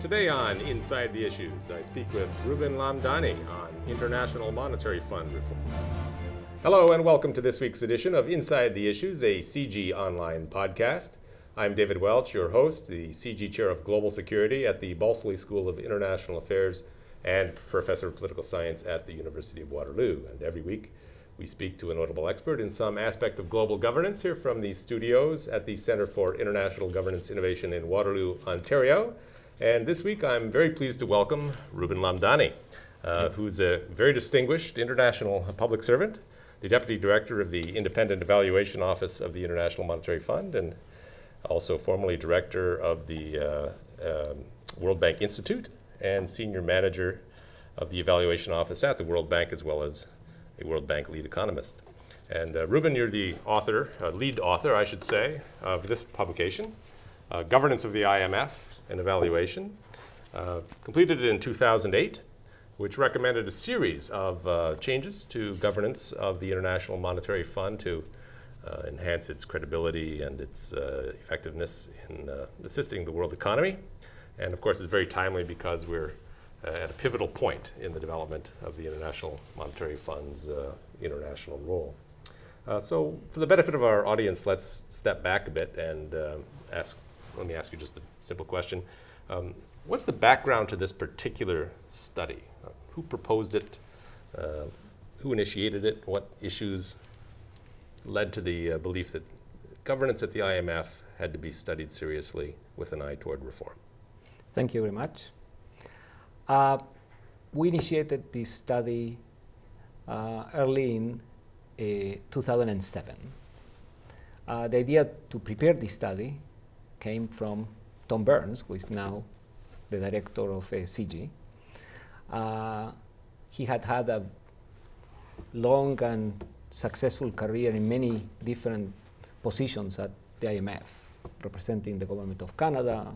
Today on Inside the Issues, I speak with Ruben Lamdany on international monetary fund reform. Hello and welcome to this week's edition of Inside the Issues, a CG online podcast. I'm David Welch, your host, the CG Chair of Global Security at the Balsillie School of International Affairs and Professor of Political Science at the University of Waterloo. And every week we speak to a notable expert in some aspect of global governance here from the studios at the Centre for International Governance Innovation in Waterloo, Ontario. And this week I'm very pleased to welcome Ruben Lamdany, who's a very distinguished international public servant, the Deputy Director of the Independent Evaluation Office of the International Monetary Fund, and also formerly Director of the World Bank Institute and Senior Manager of the Evaluation Office at the World Bank, as well as a World Bank lead economist. And Ruben, you're the author, lead author, I should say, of this publication, Governance of the IMF and Evaluation, completed in 2008, which recommended a series of changes to governance of the International Monetary Fund to enhance its credibility and its effectiveness in assisting the world economy. And of course, it's very timely because we're at a pivotal point in the development of the International Monetary Fund's international role. So for the benefit of our audience, let's step back a bit and let me ask you just a simple question. What's the background to this particular study? Who proposed it? Who initiated it? What issues led to the belief that governance at the IMF had to be studied seriously with an eye toward reform? Thank you very much. We initiated this study early in 2007. The idea to prepare this study came from Tom Burns, who is now the director of CG. He had had a long and successful career in many different positions at the IMF, representing the government of Canada,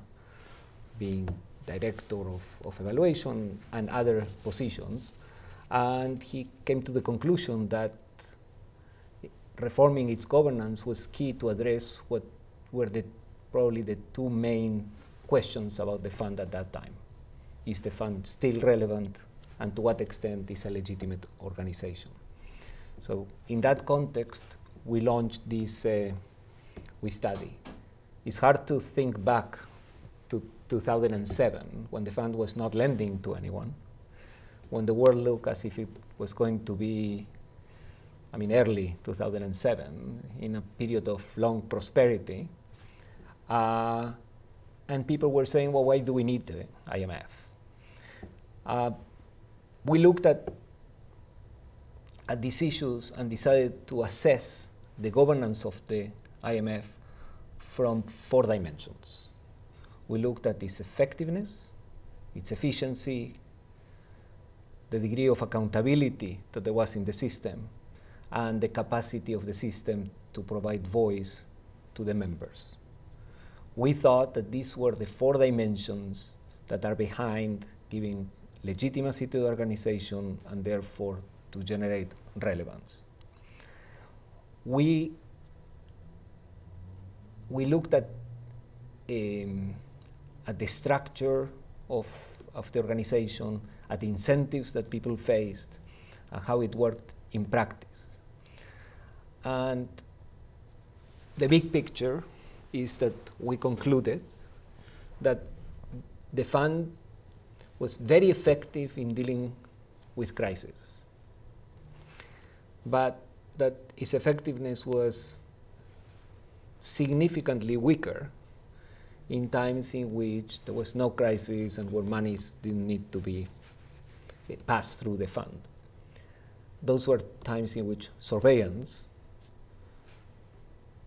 being director of evaluation and other positions. And he came to the conclusion that reforming its governance was key to address what were probably the two main questions about the fund at that time. Is the fund still relevant, and to what extent is a legitimate organization? So in that context, we launched this study. It's hard to think back to 2007, when the fund was not lending to anyone, when the world looked as if it was going to be, early 2007, in a period of long prosperity. And people were saying, well, why do we need the IMF? We looked at these issues and decided to assess the governance of the IMF from 4 dimensions. We looked at its effectiveness, its efficiency, the degree of accountability that there was in the system, and the capacity of the system to provide voice to the members. We thought that these were the 4 dimensions that are behind giving legitimacy to the organization and therefore to generate relevance. We looked at the structure of the organization, at the incentives that people faced, and how it worked in practice. And the big picture is that we concluded that the fund was very effective in dealing with crisis, but that its effectiveness was significantly weaker in times in which there was no crisis and where monies didn't need to be passed through the fund. Those were times in which surveillance,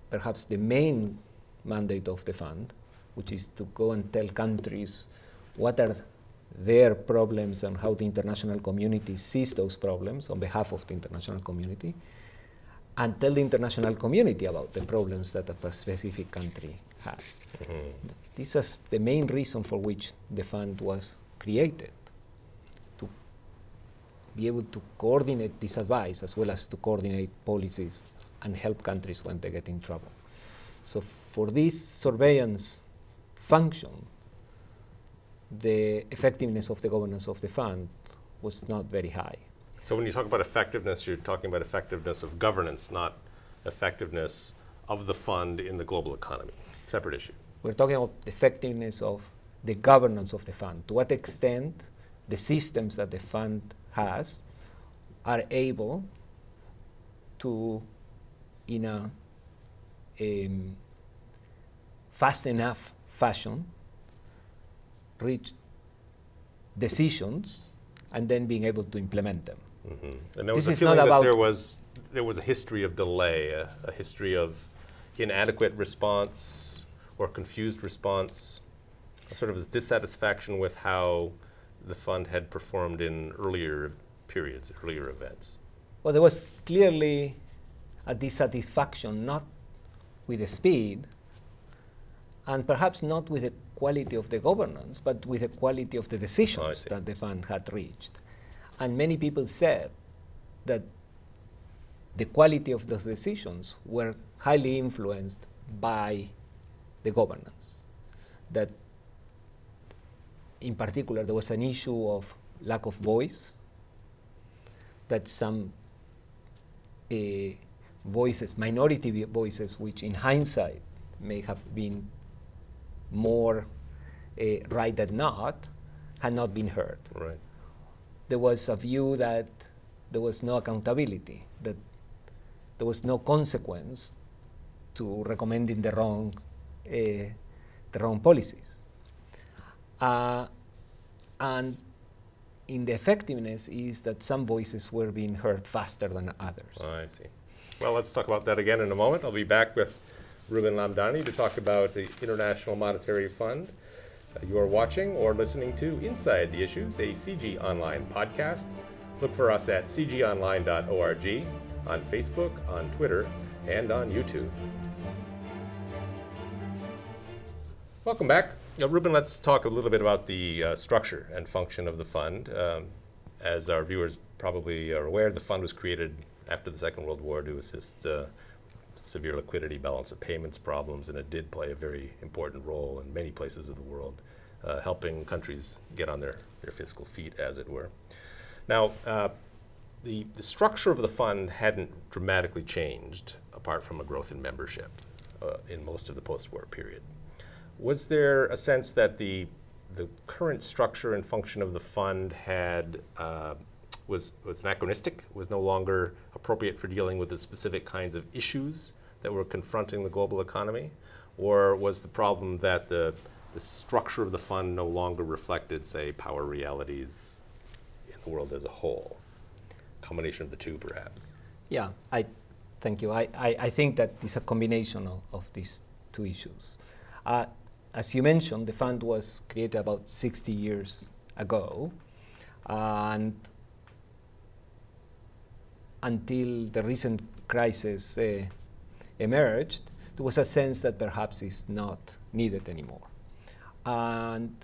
perhaps the main mandate of the fund, which is to go and tell countries what are their problems and how the international community sees those problems on behalf of the international community, and tell the international community about the problems that a specific country has. Mm-hmm. This is the main reason for which the fund was created, to be able to coordinate this advice as well as to coordinate policies and help countries when they get in trouble. So for this surveillance function, the effectiveness of the governance of the fund was not very high. So when you talk about effectiveness, you're talking about effectiveness of governance, not effectiveness of the fund in the global economy. Separate issue. We're talking about the effectiveness of the governance of the fund. To what extent the systems that the fund has are able to, in a fast enough fashion, reach decisions and then being able to implement them. Mm-hmm. And there was a feeling that there was a history of delay, a history of inadequate response or confused response, a sort of dissatisfaction with how the fund had performed in earlier periods, earlier events. Well, there was clearly a dissatisfaction, not with the speed, and perhaps not with the quality of the governance, but with the quality of the decisions that the fund had reached. And many people said that the quality of those decisions were highly influenced by the governance. That in particular there was an issue of lack of voice, that some voices, minority voices, which in hindsight may have been more right than not, had not been heard. Right. There was a view that there was no accountability, that there was no consequence to recommending the wrong policies. And in the effectiveness is that some voices were being heard faster than others. I see. Well, let's talk about that again in a moment. I'll be back with Ruben Lamdany to talk about the International Monetary Fund. You're watching or listening to Inside the Issues, a CG Online podcast. Look for us at cgonline.org, on Facebook, on Twitter, and on YouTube. Welcome back. Ruben, let's talk a little bit about the structure and function of the fund. As our viewers probably are aware, the fund was created after the Second World War to assist severe liquidity, balance of payments problems, and it did play a very important role in many places of the world, helping countries get on their fiscal feet, as it were. Now, the structure of the fund hadn't dramatically changed apart from a growth in membership in most of the post-war period. Was there a sense that the current structure and function of the fund was anachronistic, was no longer appropriate for dealing with the specific kinds of issues that were confronting the global economy? Or was the problem that the structure of the fund no longer reflected, say, power realities in the world as a whole? Combination of the two, perhaps. Yeah, thank you. I think that it's a combination of these two issues. As you mentioned, the fund was created about 60 years ago, and until the recent crisis emerged, there was a sense that perhaps it's not needed anymore. And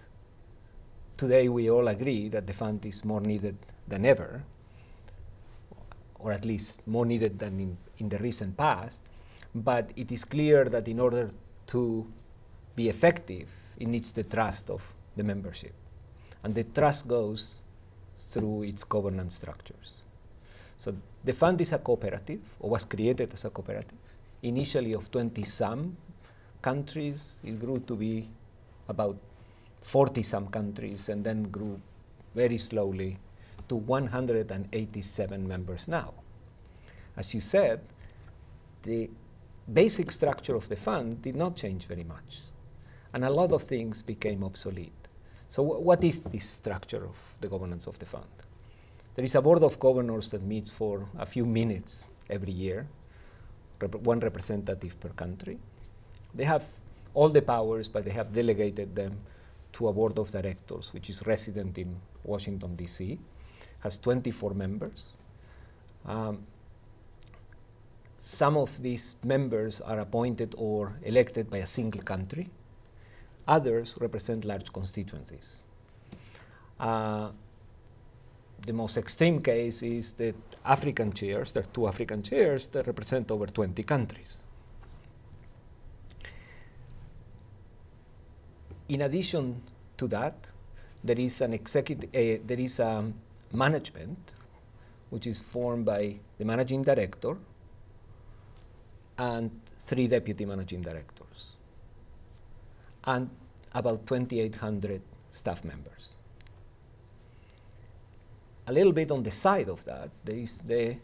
today we all agree that the fund is more needed than ever, or at least more needed than in the recent past. But it is clear that in order to be effective, it needs the trust of the membership. And the trust goes through its governance structures. So the fund is a cooperative, or was created as a cooperative, initially of 20-some countries. It grew to be about 40-some countries, and then grew very slowly to 187 members now. As you said, the basic structure of the fund did not change very much, and a lot of things became obsolete. So what is this structure of the governance of the fund? There is a board of governors that meets for a few minutes every year, one representative per country. They have all the powers, but they have delegated them to a board of directors, which is resident in Washington, D.C., has 24 members. Some of these members are appointed or elected by a single country. Others represent large constituencies. The most extreme case is the African chairs. There are 2 African chairs that represent over 20 countries. In addition to that, there is an executive, there is a management, which is formed by the managing director and 3 deputy managing directors, and about 2,800 staff members. A little bit on the side of that, there is the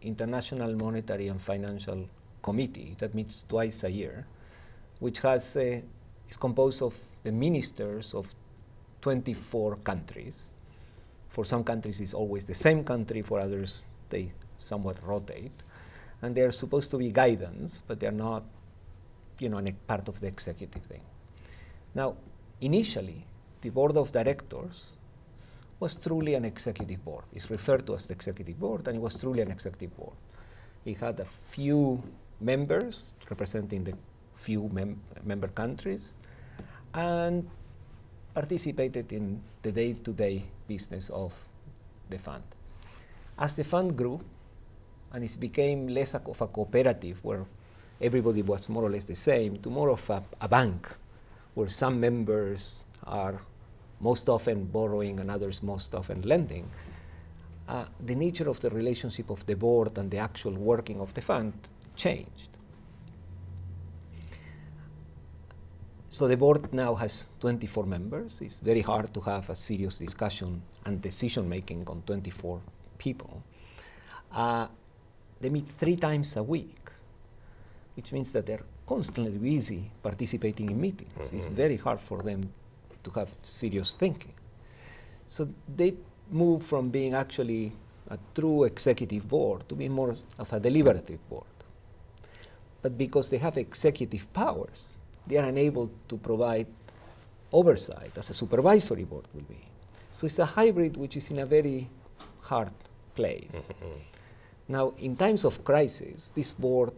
International Monetary and Financial Committee that meets twice a year, which has is composed of the ministers of 24 countries. For some countries, it's always the same country. For others, they somewhat rotate. And they're supposed to be guidance, but they're not, part of the executive thing. Now, initially, the board of directors was truly an executive board. It's referred to as the executive board, and it was truly an executive board. It had a few members representing the few member countries, and participated in the day-to-day business of the fund. As the fund grew, and it became less of a cooperative where everybody was more or less the same, to more of a bank where some members are most often borrowing and others most often lending, the nature of the relationship of the board and the actual working of the fund changed. So the board now has 24 members. It's very hard to have a serious discussion and decision-making on 24 people. They meet 3 times a week, which means that they're constantly busy participating in meetings. Mm-hmm. It's very hard for them to have serious thinking. So they move from being actually a true executive board to being more of a deliberative board. But because they have executive powers, they are unable to provide oversight as a supervisory board will be. So it's a hybrid which is in a very hard place. Mm-hmm. Now, in times of crisis, this board,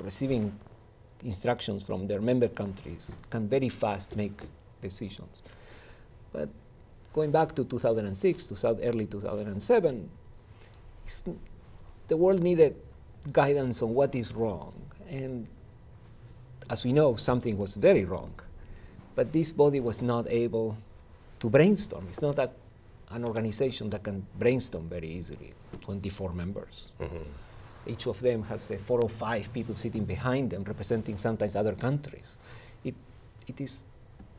receiving instructions from their member countries, can very fast make decisions. But going back to 2006, early 2007, the world needed guidance on what is wrong. And as we know, something was very wrong. But this body was not able to brainstorm. It's not an organization that can brainstorm very easily, 24 members. Mm-hmm. Each of them has 4 or 5 people sitting behind them, representing sometimes other countries. It is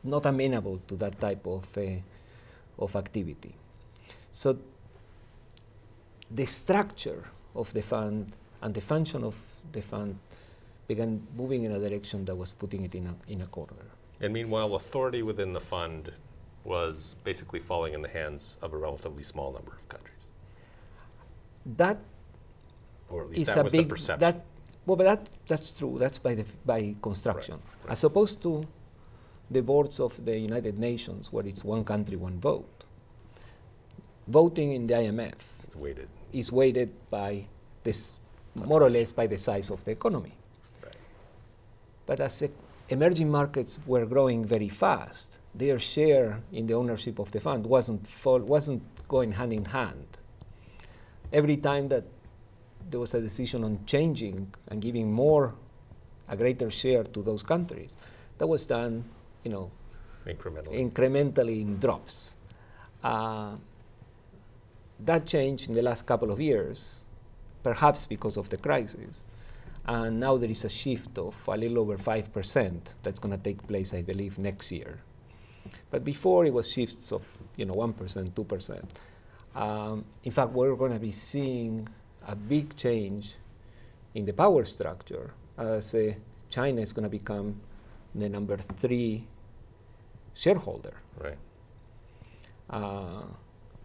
not amenable to that type of activity. So the structure of the fund and the function of the fund began moving in a direction that was putting it in a corner. And meanwhile, authority within the fund was basically falling in the hands of a relatively small number of countries. That or at least that was the perception. That's true. That's by construction. Right. As opposed to the boards of the United Nations, where it's one country, one vote. Voting in the IMF is weighted by this, more or less by the size of the economy. Right. But as emerging markets were growing very fast, their share in the ownership of the fund wasn't going hand in hand. Every time that there was a decision on changing and giving a greater share to those countries, that was done, incrementally in drops. That changed in the last couple of years, perhaps because of the crisis. And now there is a shift of a little over 5% that's going to take place, I believe, next year. But before it was shifts of 1%, 2%. In fact, we're going to be seeing a big change in the power structure as China is going to become the number 3 shareholder. Right.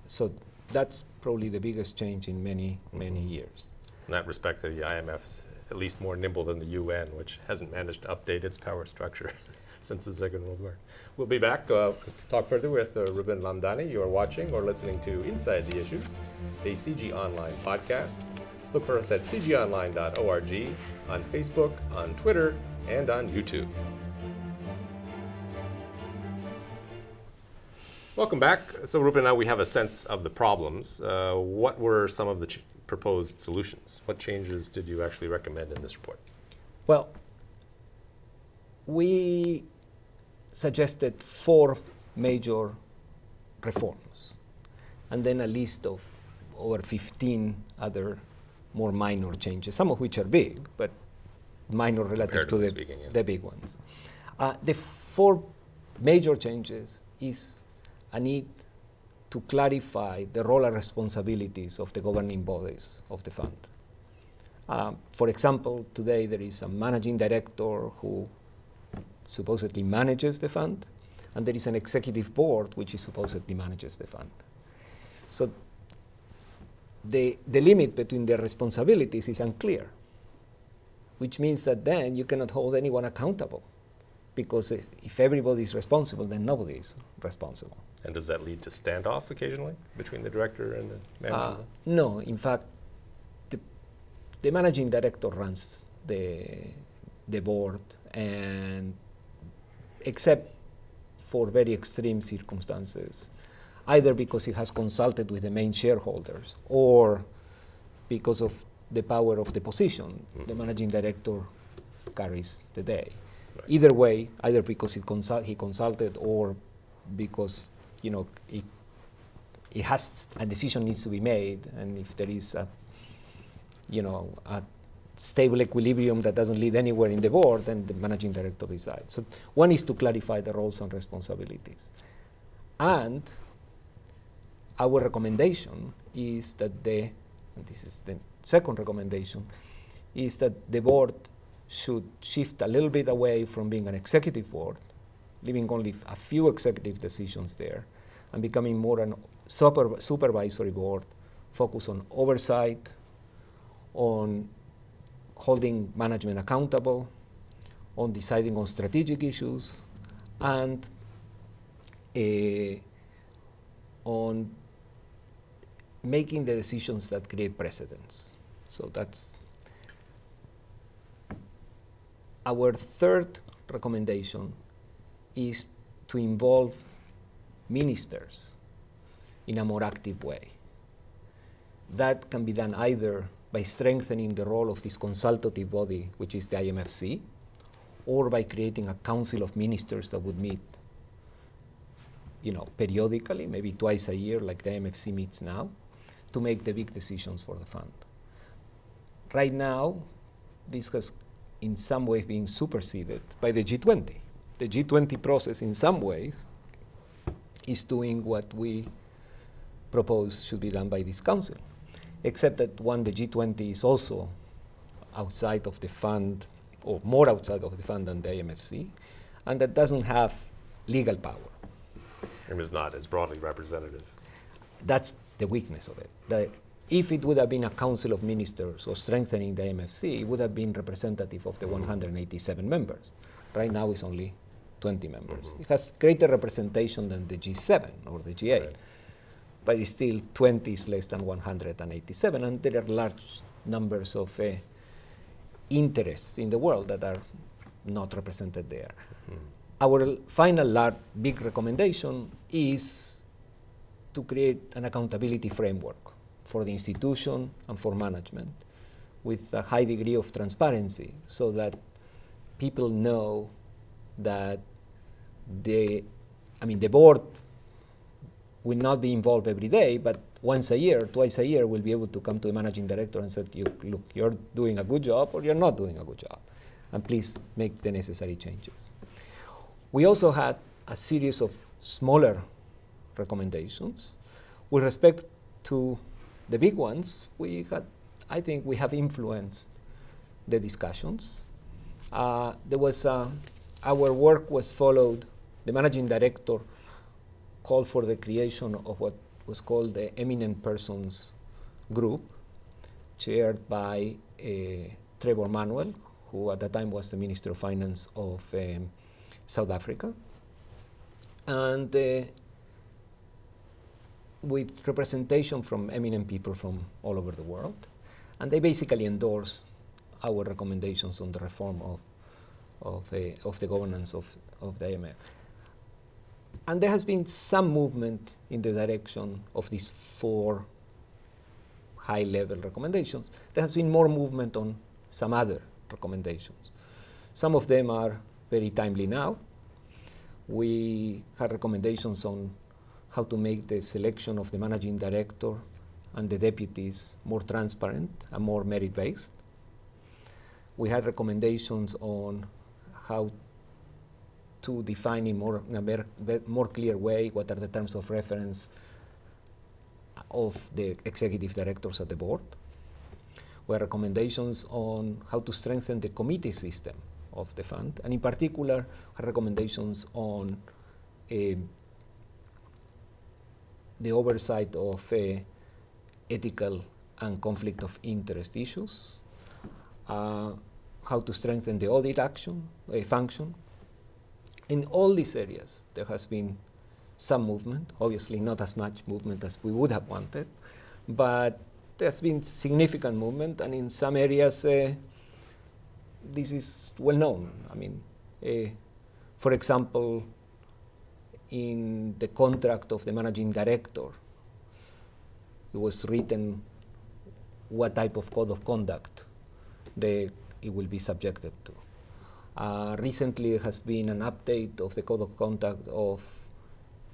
So that's probably the biggest change in many years. In that respect, the IMF is at least more nimble than the UN, which hasn't managed to update its power structure since the Second World War. We'll be back to talk further with Ruben Lamdany. You are watching or listening to Inside the Issues, a CG Online podcast. Look for us at cgonline.org, on Facebook, on Twitter, and on YouTube. Welcome back. So Ruben, now we have a sense of the problems. What were some of the proposed solutions? What changes did you actually recommend in this report? Well, we suggested 4 major reforms, and then a list of over 15 other more minor changes, some of which are big, but minor relative to the big ones. The four major changes is a need to clarify the role and responsibilities of the governing bodies of the fund. For example, today there is a managing director who supposedly manages the fund, and there is an executive board which supposedly manages the fund. So the limit between their responsibilities is unclear, which means that then you cannot hold anyone accountable, because if everybody is responsible, then nobody is responsible. And does that lead to standoff occasionally between the director and the manager? No, in fact, the managing director runs the board, and except for very extreme circumstances, either because he has consulted with the main shareholders or because of the power of the position, the managing director carries the day. Right. Either way, either because he consulted or because it has a decision needs to be made, and if there is a stable equilibrium that doesn't lead anywhere in the board, then the managing director decides. So one is to clarify the roles and responsibilities. And our recommendation is that and this is the second recommendation, is that the board should shift a little bit away from being an executive board, leaving only a few executive decisions there, and becoming more an supervisory board, focused on oversight, on holding management accountable, on deciding on strategic issues, and on making the decisions that create precedents. So that's our third recommendation, is to involve ministers in a more active way. That can be done either by strengthening the role of this consultative body, which is the IMFC, or by creating a council of ministers that would meet periodically, maybe twice a year, like the IMFC meets now, to make the big decisions for the fund. Right now, this has in some ways been superseded by the G20. The G20 process, in some ways, is doing what we propose should be done by this council, except that the G20 is also outside of the fund, or more outside of the fund than the IMFC, and that doesn't have legal power. And is not as broadly representative. That's the weakness of it. If it would have been a council of ministers or strengthening the IMFC, it would have been representative of the 187 members. Right now it's only 20 members. It has greater representation than the G7 or the G8. Right. But it's still 20 is less than 187, and there are large numbers of interests in the world that are not represented there. Our final big recommendation is to create an accountability framework for the institution and for management with a high degree of transparency, so that people know that the board will not be involved every day, but once a year, twice a year, we'll be able to come to the managing director and say, look, you're doing a good job or you're not doing a good job, and please make the necessary changes. We also had a series of smaller recommendations. With respect to the big ones, I think we have influenced the discussions. Our work was followed. The managing director called for the creation of what was called the Eminent Persons Group, chaired by Trevor Manuel, who at the time was the Minister of Finance of South Africa, and with representation from eminent people from all over the world. And they basically endorse our recommendations on the reform of the governance of the IMF. And there has been some movement in the direction of these four high-level recommendations. There has been more movement on some other recommendations. Some of them are very timely now. We had recommendations on how to make the selection of the managing director and the deputies more transparent and more merit-based. We had recommendations on how to define in a more clear way what are the terms of reference of the executive directors at the board. We had recommendations on how to strengthen the committee system of the fund, and in particular, recommendations on the oversight of ethical and conflict of interest issues, how to strengthen the audit function. In all these areas, there has been some movement, obviously not as much movement as we would have wanted, but there's been significant movement, and in some areas, this is well known. I mean, for example, in the contract of the managing director, it was written what type of code of conduct it will be subjected to. Recently, there has been an update of the code of conduct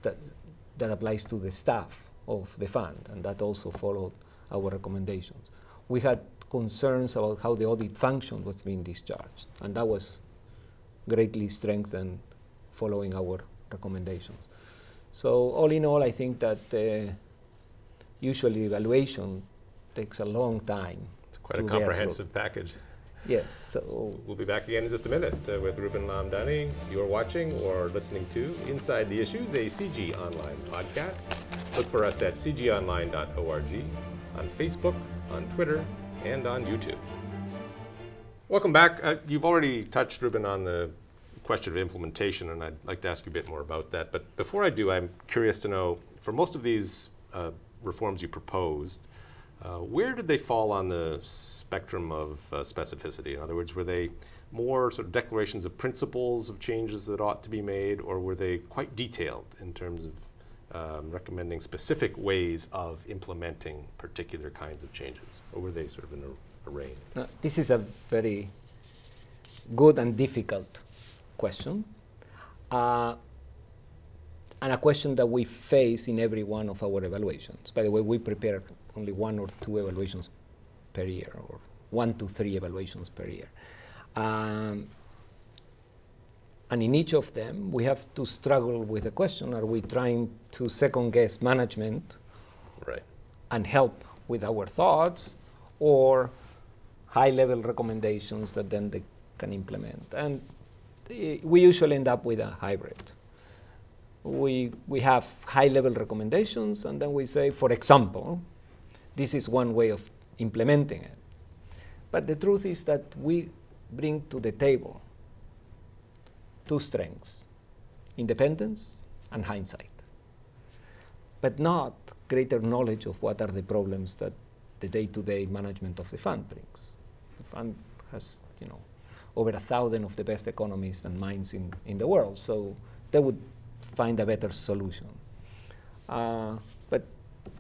that applies to the staff of the fund, and that also followed our recommendations. We had concerns about how the audit function was being discharged, and that was greatly strengthened following our recommendations. So all in all, I think that usually evaluation takes a long time. It's quite a comprehensive package. Yes. So we'll be back again in just a minute with Ruben Lamdany. You're watching or listening to Inside the Issues, a CG Online podcast. Look for us at cgonline.org, on Facebook, on Twitter, and on YouTube. Welcome back. You've already touched, Ruben, on the question of implementation, and I'd like to ask you a bit more about that. But before I do, I'm curious to know, for most of these reforms you proposed, where did they fall on the spectrum of specificity? In other words, were they more sort of declarations of principles of changes that ought to be made, or were they quite detailed in terms of recommending specific ways of implementing particular kinds of changes? Or were they sort of in a range? This is a very good and difficult question, and a question that we face in every one of our evaluations. By the way, we prepare only 1 or 2 evaluations per year, or 1 to 3 evaluations per year. And in each of them, we have to struggle with the question, are we trying to second-guess management and help with our thoughts, or high-level recommendations that then they can implement? And we usually end up with a hybrid. We have high-level recommendations, and then we say, for example, this is one way of implementing it. But the truth is that we bring to the table 2 strengths, independence and hindsight, but not greater knowledge of what are the problems that the day-to-day management of the fund brings. The fund has, over 1,000 of the best economists and minds in the world, so they would find a better solution. But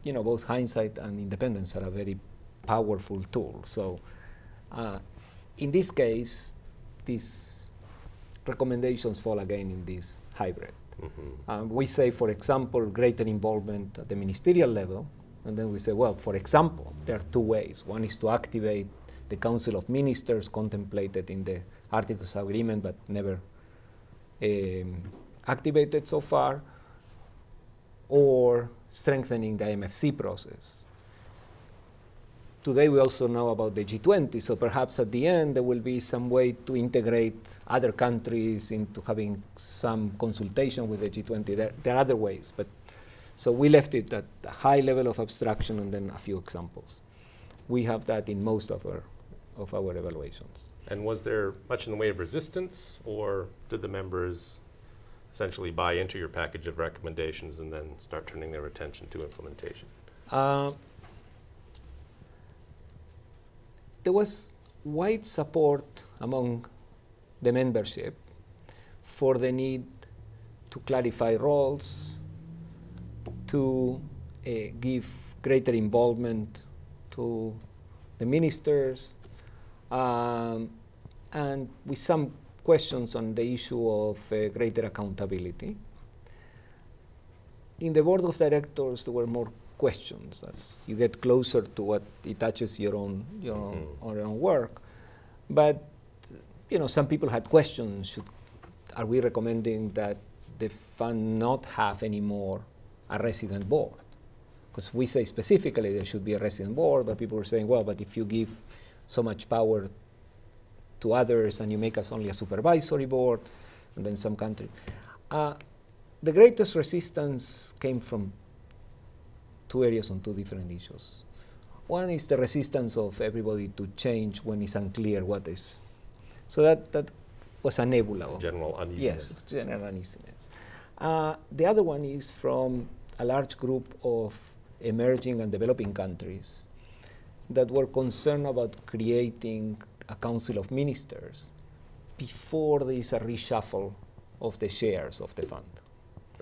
both hindsight and independence are a very powerful tool. So in this case, these recommendations fall again in this hybrid. Mm-hmm. We say, for example, greater involvement at the ministerial level, and then we say, well, for example, there are 2 ways. One is to activate the Council of Ministers contemplated in the Articles of Agreement, but never activated so far, or strengthening the IMFC process. Today we also know about the G20, so perhaps at the end there will be some way to integrate other countries into having some consultation with the G20. There are other ways, but so we left it at a high level of abstraction and then a few examples. We have that in most of our evaluations. And was there much in the way of resistance, or did the members essentially buy into your package of recommendations and then start turning their attention to implementation? There was wide support among the membership for the need to clarify roles, to give greater involvement to the ministers, and with some questions on the issue of greater accountability. in the board of directors, there were more questions as you get closer to what it touches your own work. But some people had questions. Are we recommending that the fund not have anymore a resident board? Because we say specifically there should be a resident board, but people were saying, well, but if you give so much power to others and you make us only a supervisory board, and then some countries. The greatest resistance came from two areas on two different issues. One is the resistance of everybody to change when it's unclear what is. So that was a nebula. General uneasiness. Yes, general uneasiness. The other one is from a large group of emerging and developing countries that were concerned about creating a council of ministers before there is a reshuffle of the shares of the fund.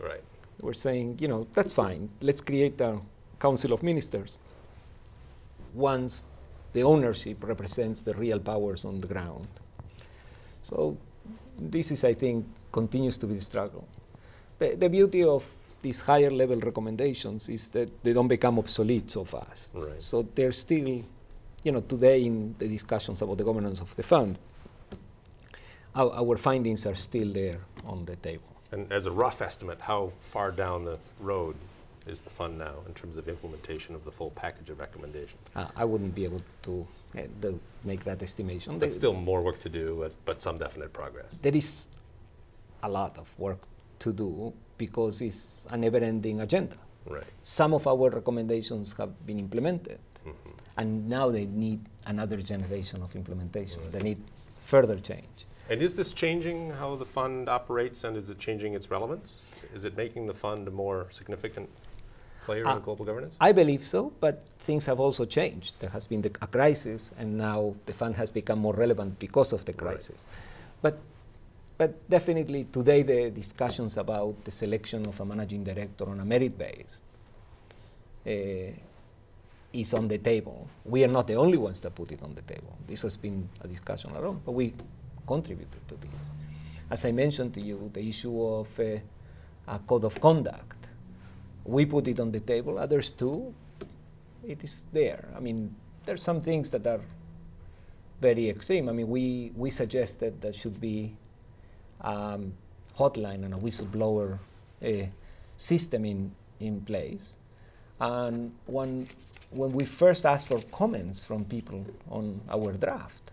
Right. We're saying, that's fine. Let's create a council of ministers once the ownership represents the real powers on the ground. So this is, I think, continues to be the struggle. The beauty of these higher level recommendations is that they don't become obsolete so fast. Right. So they're still, today in the discussions about the governance of the fund, our findings are still there on the table. And as a rough estimate, how far down the road is the fund now in terms of implementation of the full package of recommendations? I wouldn't be able to make that estimation. There's still more work to do, but some definite progress. There is a lot of work to do because it's a never-ending agenda. Right. Some of our recommendations have been implemented, and now they need another generation of implementation. Right. They need further change. And is this changing how the fund operates, and is it changing its relevance? Is it making the fund a more significant player in global governance? I believe so, but things have also changed. There has been a crisis, and now the fund has become more relevant because of the crisis. Right. But definitely today the discussions about the selection of a managing director on a merit base is on the table. We are not the only ones that put it on the table. This has been a discussion around, but we contributed to this. As I mentioned to you, the issue of a code of conduct, we put it on the table, others too, it is there. I mean, there are some things that are very extreme. I mean, we suggested there should be hotline and a whistleblower system in place. And when we first asked for comments from people on our draft,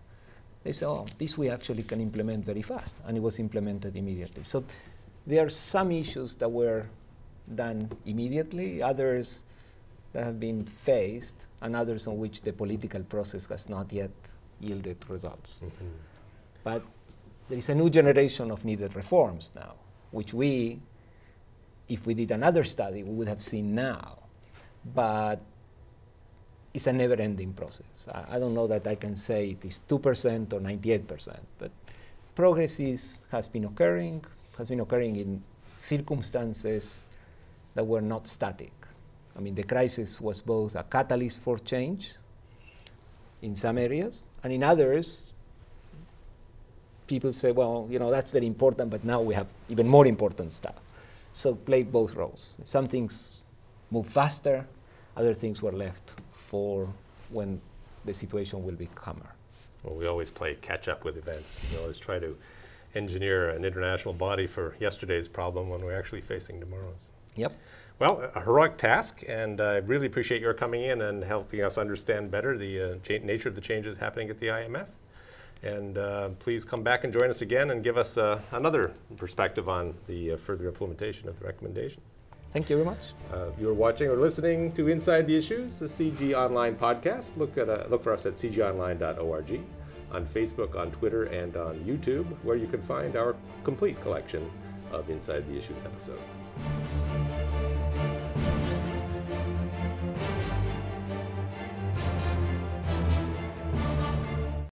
they said, oh, this we actually can implement very fast. And it was implemented immediately. So there are some issues that were done immediately, others that have been faced, and others on which the political process has not yet yielded results. But there is a new generation of needed reforms now, which if we did another study, we would have seen now. But it's a never-ending process. I don't know that I can say it is 2% or 98%, but progress has been occurring in circumstances that were not static. I mean, the crisis was both a catalyst for change in some areas, and in others, people say, well, that's very important, but now we have even more important stuff. So played both roles. Some things moved faster, other things were left for when the situation will be calmer. Well, we always play catch up with events. We always try to engineer an international body for yesterday's problem when we're actually facing tomorrow's. Yep. Well, a heroic task, and I really appreciate your coming in and helping us understand better the nature of the changes happening at the IMF. And please come back and join us again and give us another perspective on the further implementation of the recommendations. Thank you very much. You're watching or listening to Inside the Issues, a CG Online podcast. Look for us at cgonline.org, on Facebook, on Twitter, and on YouTube, where you can find our complete collection of Inside the Issues episodes.